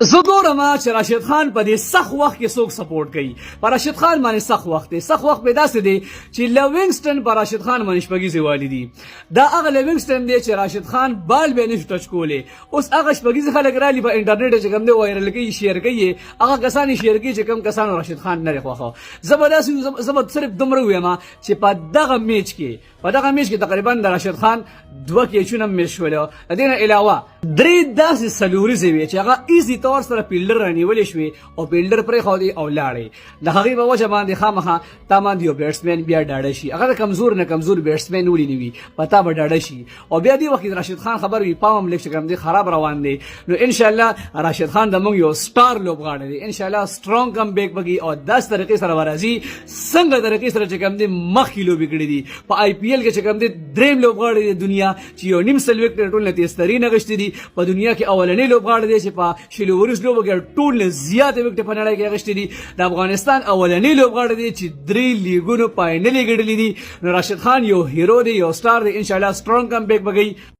زګورم چې راشد خان په دې سخت وخت کې څوک سپورټ کوي. پر راشد خان باندې سخت وخت دی. سخت وخت پیدا سي دی چې لوینګسټن پر راشد خان باندې شپږیزې والی دي. دا هغه لوینګسټن دی چې راشد خان بال به نشي ټچ کولی. اوس هغه شپږیزې خلک رالي په انټرنیټ چې کوم دی وایرل کوي شیر کوي هغه کسان شیر کوي چې کوم کسان راشد خان نه خوښه. زبردست صرف دومره وایم چې په دغه میچ کې تقریبا د راشد خان دوه کیچونه میچ شول. د دې نه علاوه درې داسې سلوریزې وي چې هغه ایزي طور سره پیلډر رانیولې شوې او پیلډر پرې خو دی او لاړې. د هغې په وجه باندې خامخا تا باندې یو بیټسمین بیا ډاډه شي. هغه د کمزور نه کمزور بیټسمین ولې وي په تا به ډاډه شي. او بیا دې وخت راشد خان خبر وي پام هم لږ کوم دی خراب روان دی. نو ان شاء الله راشد خان د موږ یو سټار لوبغاړی دی. ان شاء الله سټرونګ کم بیک بږي او داس طریقې سره ورازي څنګه طریقې سره چې کوم دی مخکې لوبې کړې دي. په آی پی ایل کې چې کوم دی دریم لوبغاړی دی دنیا چې یو نیم سل وکټ ټول نه تیزترین غشتي دي. په دنیا کې اولنی لوبغاړی دی چې په شلو ورس لوبو کې ټول نه زیات وکټ په نړۍ کې غشتي دي. د افغانستان اولنی لوبغاړی دی چې درې لیګونو فائنل ګټلې دي. نو راشد خان یو هیرو دی یو سټار دی. ان شاء الله سټرونګ کم بیک بږي.